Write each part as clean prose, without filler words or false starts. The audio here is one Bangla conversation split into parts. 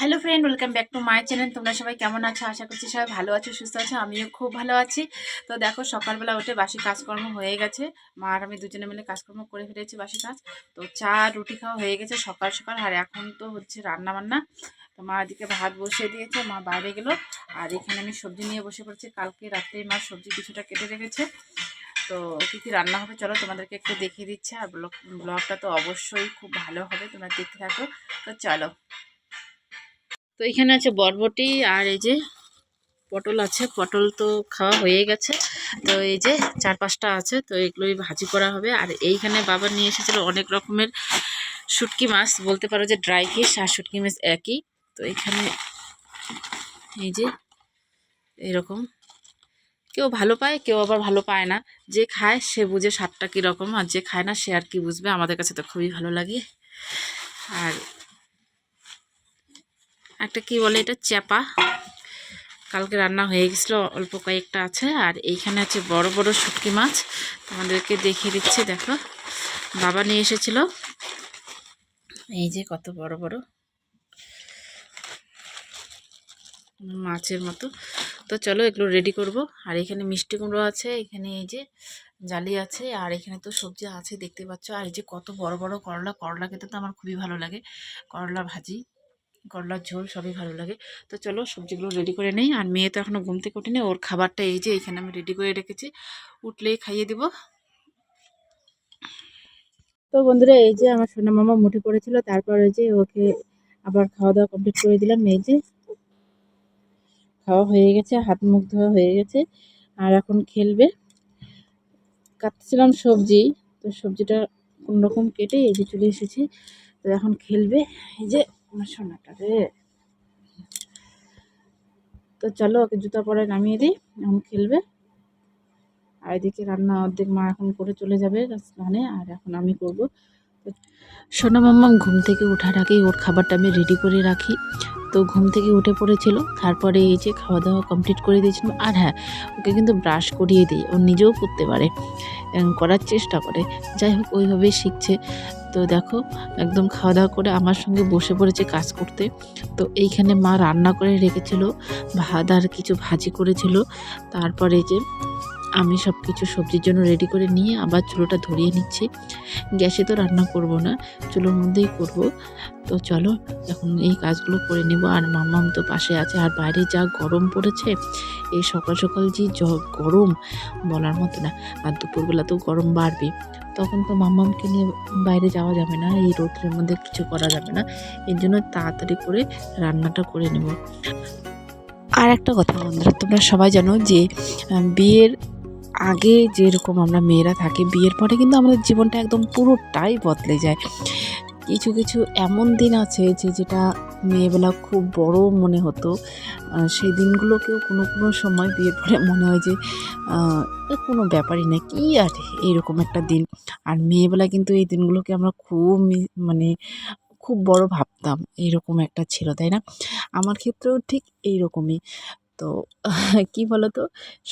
Hello friend, welcome back to my channel. তোমরা সবাই কেমন আছো? আশা করছি সবাই ভালো আছো, সুস্থ আছো। আমিও খুব ভালো আছি। তো দেখো, সকালবেলা উঠে বাসি কাজকর্ম হয়ে গেছে। মা আর আমি দুজনে মিলে কাজকর্ম করে ফেলেছি বাসি কাজ। তো চা রুটি খাওয়া হয়ে গেছে সকাল সকাল। আর এখন তো হচ্ছে রান্না বান্না। তো মা এদিকে ভাত বসিয়ে দিয়েছে, মা বাইরে গেলো। আর এখানে আমি সবজি নিয়ে বসে পড়েছি। কালকে রাত্রে মা সবজি কিছুটা কেটে রেখেছে। তো কী কী রান্না হবে চলো তোমাদেরকে একটু দেখিয়ে দিচ্ছে। আর ব্লগটা তো অবশ্যই খুব ভালো হবে, তোমরা দেখতে থাকো। তো চলো। তো এখানে আছে বরবটি, আর এই যে পটল আছে। পটল তো খাওয়া হয়ে গেছে। তো এই যে 4-5টা আছে, তো এগুলোই ভাজি করা হবে। আর এইখানে বাবা নিয়ে এসেছিল অনেক রকমের শুটকি মাছ, বলতে পারো যে ড্রাই ফিশ আর শুটকি মাছ একই। তো এখানে এই যে এরকম, কেউ ভালো পায় কেউ আবার ভালো পায় না। যে খায় সে বুঝে স্বাদটা কীরকম, আর যে খায় না সে আর কি বুঝবে। আমাদের কাছে তো খুবই ভালো লাগে। আর একটা কি বলে এটা, চ্যাপা, কালকে রান্না হয়ে গেছিলো, অল্প কয়েকটা আছে। আর এইখানে আছে বড় বড় শুটকি মাছ, তোমাদেরকে দেখিয়ে দিচ্ছি। দেখো, বাবা নিয়ে এসেছিল, এই যে কত বড় বড় মাছের মতো। তো চলো এগুলো রেডি করব। আর এখানে মিষ্টি কুমড়ো আছে, এখানে এই যে জালি আছে, আর এখানে তো সবজি আছে দেখতে পাচ্ছ। আর এই যে কত বড় বড় করলা, করলা খেতে তো আমার খুবই ভালো লাগে। করলা ভাজি, করলার ঝোল সবই ভালো লাগে। তো চলো সবজিগুলো রেডি করে নেই। আর মেয়ে তো এখনও ঘুম থেকে ওঠেনি, ওর খাবারটা এই যে এখানে আমি রেডি করে রেখেছি, উঠলেই খাইয়ে দিব। তো বন্ধুরা, এই যে আমার সোনা মামা মুঠে পড়েছিল, তারপর এই যে ওকে আবার খাওয়া দাওয়া কমপ্লিট করে দিলাম। এই যে খাওয়া হয়ে গেছে, হাত মুখ ধোয়া হয়ে গেছে। আর এখন খেলবে। কাটছিলাম সবজি, তো সবজিটা কোনোরকম কেটে এই যে চলে এসেছি। তো এখন খেলবে। এই যে আমার সোনাটা রে। তো চলো ওকে জুতা পরে নামিয়ে দিই, এখন খেলবে। আর এদিকে রান্না অর্ধেক মা এখন করে চলে যাবে স্নানে, আর এখন আমি করব। সোনা মাম্মা ঘুম থেকে ওঠার আগেই ওর খাবারটা আমি রেডি করে রাখি। তো ঘুম থেকে উঠে পড়েছিল, তারপরে এই যে খাওয়া দাওয়া কমপ্লিট করে দিয়েছিলাম। আর হ্যাঁ, ওকে কিন্তু ব্রাশ করিয়ে দিই, ও নিজেও করতে পারে, করার চেষ্টা করে। যাই হোক, ওইভাবেই শিখছে। তো দেখো, একদম খাওয়া দাওয়া করে আমার সঙ্গে বসে পড়েছে কাজ করতে। তো এইখানে মা রান্না করে রেখেছিল, ভাত আর কিছু ভাজি করেছিল। তারপরে যে আমি সব কিছু সবজির জন্য রেডি করে নিয়ে আবার চুলোটা ধরিয়ে নিচ্ছি। গ্যাসে তো রান্না করব না, চুলোর মধ্যেই করব। তো চলো এখন এই কাজগুলো করে নেব। আর মাম্মাম তো পাশে আছে। আর বাইরে যা গরম পড়েছে, এই সকাল সকাল যে গরম বলার মতো না। আর দুপুরবেলা তো গরম বাড়বে, তখন তো মাম্মামকে নিয়ে বাইরে যাওয়া যাবে না, এই রোদের মধ্যে কিছু করা যাবে না। এর জন্য তাড়াতাড়ি করে রান্নাটা করে নেব। আর একটা কথা বন্ধুরা, তোমরা সবাই জানো যে বিয়ের আগে যেরকম আমরা মেয়েরা থাকি, বিয়ের পরে কিন্তু আমাদের জীবনটা একদম পুরোটাই বদলে যায়। কিছু কিছু এমন দিন আছে যেটা মেয়েবেলা খুব বড় মনে হতো, সেই দিনগুলোকেও কোনো কোনো সময় বিয়ের পরে মনে হয় যে কোনো ব্যাপারই না, কি আর এইরকম একটা দিন। আর মেয়েবেলা কিন্তু এই দিনগুলোকে আমরা খুব মানে খুব বড় ভাবতাম, এইরকম একটা ছিল, তাই না? আমার ক্ষেত্রেও ঠিক এইরকমই। তো কি বলতো,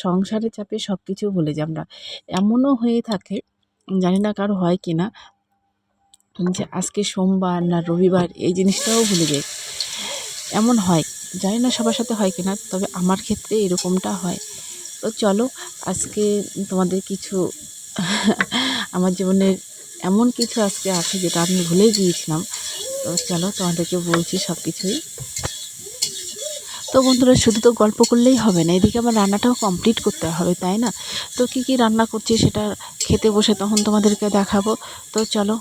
সংসারের চাপে সব কিছু ভুলে যাই আমরা। এমনও হয়ে থাকে, জানি না কারো হয় কি না, যে আজকে সোমবার না রবিবার এই জিনিসটাও ভুলে যাই। এমন হয়, জানি না সবার সাথে হয় কি না, তবে আমার ক্ষেত্রে এরকমটা হয়। তো চলো আজকে তোমাদের কিছু আমার জীবনের এমন কিছু আজকে আছে যেটা আমি ভুলে গিয়েছিলাম। তো চলো তোমাদেরকে বলছি সব কিছুই। তো বন্ধুরা, শুধু তো গল্প করলেই হবে না, এদিকে আমার রান্নাটাও কমপ্লিট করতে হবে, তাই না? তো কি কি রান্না করছি সেটা খেতে বসে তখন তোমাদেরকে দেখাবো। তো চলো।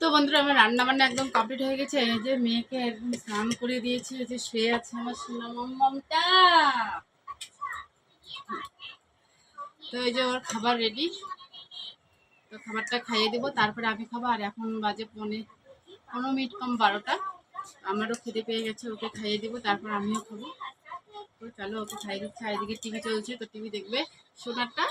তো বন্ধুরা, আমার রান্না বান্না একদম কমপ্লিট হয়ে গেছে। এই যে মেয়েকে একদম স্নান করে দিয়েছি, এই যে শুয়ে আছে আমার সোনা মাম্মামটা। তো এই যে ওর খাবার রেডি, তো খাবারটা খাইয়ে দেবো, তারপরে আমি খাবো। আর এখন বাজে 15 মিনিট কম 12টা। আমারও খিদে পেয়ে গেছে, ওকে খাইয়ে দেবো, তারপর আমিও খাবো। তো চলো ওকে খাইয়ে দিচ্ছি। আর এদিকে টিভি চলছে, তো টিভি দেখবে সোনারটা।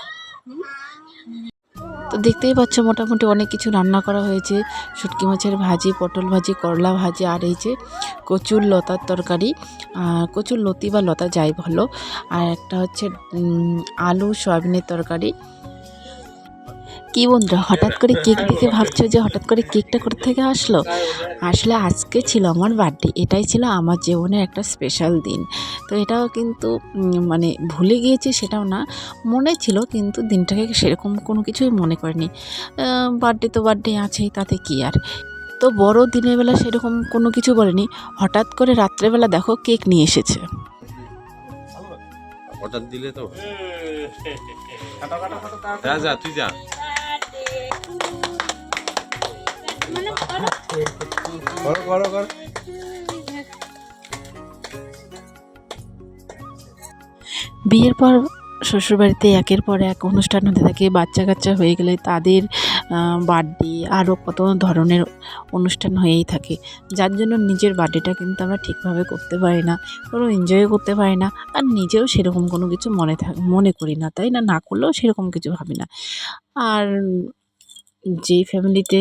তো দেখতেই পাচ্ছ মোটামুটি অনেক কিছু রান্না করা হয়েছে। শুটকি মাছের ভাজি, পটল ভাজি, করলা ভাজি, আর এই যে কচুর লতার তরকারি, কচুর লতি বা লতা যাই ভালো। আর একটা হচ্ছে আলু সয়াবিনের তরকারি। কি বন্ধুরা, হঠাৎ করে কেক দেখে ভাবছো যে হঠাৎ করে কেকটা কোথা থেকে আসলো? আসলে আজকে ছিল আমার বার্থডে, এটাই ছিল আমার জীবনের একটা স্পেশাল দিন। তো এটাও কিন্তু মানে ভুলে গিয়েছি সেটাও না, মনে ছিল কিন্তু দিনটাকে সেরকম কোনো কিছুই মনে করিনি। বার্থডে তো বার্থডে আছেই, তাতে কি আর। তো বড় দিনের বেলা সেরকম কোনো কিছু বলেনি, হঠাৎ করে রাত্রেবেলা দেখো কেক নিয়ে এসেছে। অর্ডার দিলে তো যা যা তুই যা। করো করো করো। বিয়ের পর শ্বশুরবাড়িতে একের পর এক অনুষ্ঠান হতে থাকে, বাচ্চা কাচ্চা হয়ে গেলে তাদের বার্থডে আরও কত ধরনের অনুষ্ঠান হয়েই থাকে, যার জন্য নিজের বার্থডেটা কিন্তু আমরা ঠিকভাবে করতে পারি না, কোনো এনজয়ও করতে পারি না, আর নিজেও সেরকম কোনো কিছু মনে করি না, তাই না, না করলেও সেরকম কিছু ভাবি না। আর যেই ফ্যামিলিতে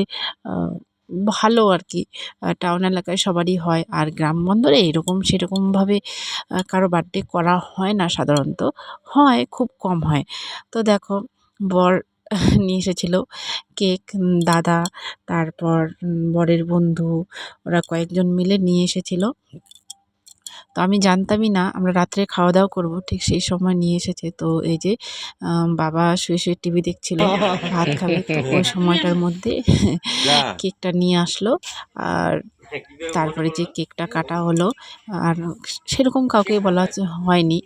ভালো আর কি, টাউন এলাকায় সবারই হয়, আর গ্রাম বন্দরে এরকম সেরকমভাবে কারো বার্থডে করা হয় না সাধারণত, হয় খুব কম হয়। তো দেখো, বর নিয়ে এসেছিলো কেক, দাদা, তারপর বরের বন্ধু, ওরা কয়েকজন মিলে নিয়ে এসেছিলো। তো আমি জানতামই না আমরা রাত্রে খাওয়া দাওয়া করব, ঠিক সেই সময় নিয়ে এসেছে। তো এই যে বাবা শুয়ে শুয়ে টিভি দেখছিল, ভাত খাবে, তো ওই সময়টার মধ্যে কেকটা নিয়ে আসলো। আর তারপরে যে কেকটা কাটা হলো, আর সেরকম কাউকে বলা হয়নি,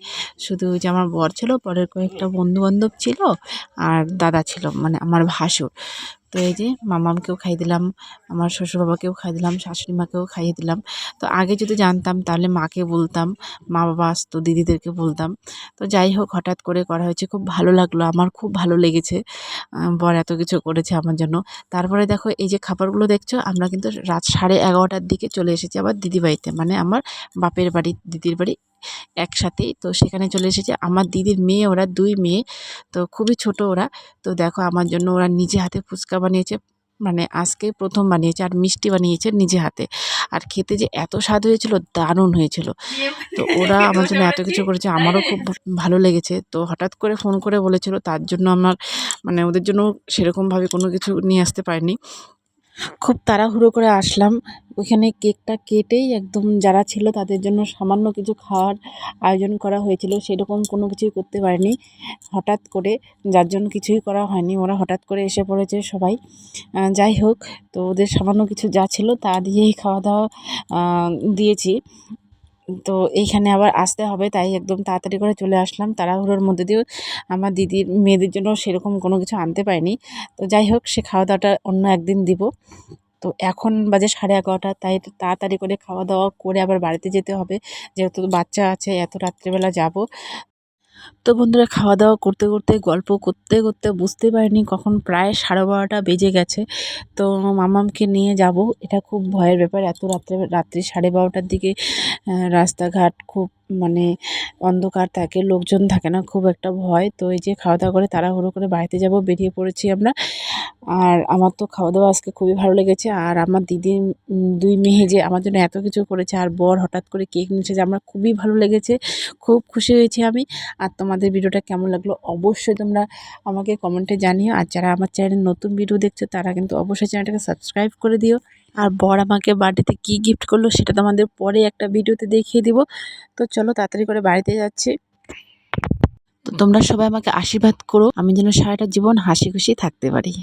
শুধু যে আমার বর ছিল, বরের কয়েকটা বন্ধু বান্ধব ছিল, আর দাদা ছিল, মানে আমার ভাসুর। তো এই যে মামামকেও খাইয়ে দিলাম, আমার শ্বশুর বাবাকেও খাইয়ে দিলাম, শাশুড়ি মাকেও খাইয়ে দিলাম। তো আগে যদি জানতাম তাহলে মাকে বলতাম, মা বাবা আসতো, দিদিদেরকে বলতাম। তো যাই হোক, হঠাৎ করে করা হয়েছে, খুব ভালো লাগলো, আমার খুব ভালো লেগেছে, বর এত কিছু করেছে আমার জন্য। তারপরে দেখো, এই যে খাবারগুলো দেখছো, আমরা কিন্তু রাত 11:30টার দিকে চলে এসেছি আবার দিদিবাড়িতে, মানে আমার বাপের বাড়ি দিদির বাড়ি একসাথেই। তো সেখানে চলে এসেছে আমার দিদির মেয়ে, ওরা 2 মেয়ে, তো খুবই ছোট ওরা। তো দেখো, আমার জন্য ওরা নিজে হাতে ফুচকা বানিয়েছে, মানে আজকে প্রথম বানিয়েছে, আর মিষ্টি বানিয়েছে নিজে হাতে, আর খেতে যে এত স্বাদ হয়েছিল, দারুণ হয়েছিল। তো ওরা আমার জন্য এত কিছু করেছে, আমারও খুব ভালো লেগেছে। তো হঠাৎ করে ফোন করে বলেছিল, তার জন্য আমার মানে ওদের জন্য সেরকমভাবে কোনো কিছু নিয়ে আসতে পারিনি, খুব তাড়াহুড়ো করে আসলাম। ওইখানে কেকটা কেটেই একদম যারা ছিল তাদের জন্য সামান্য কিছু খাওয়ার আয়োজন করা হয়েছিল, সেরকম কোনো কিছুই করতে পারিনি হঠাৎ করে, যার জন্য কিছুই করা হয়নি, ওরা হঠাৎ করে এসে পড়েছে সবাই। যাই হোক, তো ওদের সামান্য কিছু যা ছিল তা দিয়েই খাওয়া দাওয়া দিয়েছি। তো এইখানে আবার আসতে হবে, তাই একদম তাড়াতাড়ি করে চলে আসলাম, তাড়াহুড়োর মধ্যে দিয়েও আমার দিদির মেয়েদের জন্য সেরকম কোনো কিছু আনতে পারিনি। তো যাই হোক, সে খাওয়া দাওয়াটা অন্য একদিন দিব। তো এখন বাজে 11:30, তাই তাড়াতাড়ি করে খাওয়া দাওয়া করে আবার বাড়িতে যেতে হবে, যেহেতু বাচ্চা আছে, এত রাত্রেবেলা যাব। তো বন্ধুরা, খাওয়া দাওয়া করতে করতে গল্প করতে করতে বুঝতে পারিনি কখন প্রায় 12:30 বেজে গেছে। তো মামামকে নিয়ে যাব, এটা খুব ভয়ের ব্যাপার, এত রাত্রি 12:30টার দিকে রাস্তাঘাট খুব মানে অন্ধকার থাকে, লোকজন থাকে না, খুব একটা ভয়। তো এই যে খাওয়া দাওয়া করে তাড়াহুড়ো করে বাড়িতে যাব, বেরিয়ে পড়েছি আমরা। আর আমার তো খাওয়া দাওয়া আজকে খুবই ভালো লেগেছে, আর আমার দিদির 2 মেয়ে যে আমার জন্য এত কিছু করেছে, আর বর হঠাৎ করে কেক নিয়েছে, যে আমার খুবই ভালো লেগেছে, খুব খুশি হয়েছি আমি। আর তোমাদের ভিডিওটা কেমন লাগলো অবশ্যই তোমরা আমাকে কমেন্টে জানিও, আর যারা আমার চ্যানেলে নতুন ভিডিও দেখছো তারা কিন্তু অবশ্যই চ্যানেলটাকে সাবস্ক্রাইব করে দিও। আর বর আমাকে বার্থডেতে কী গিফট করলো সেটা তোমাদের পরে একটা ভিডিওতে দেখিয়ে দিব। তো চলো, তাড়াতাড়ি করে বাড়িতে যাচ্ছি। তো তোমরা সবাই আমাকে আশীর্বাদ করো, আমি যেন সারাটা জীবন হাসি খুশি থাকতে পারি।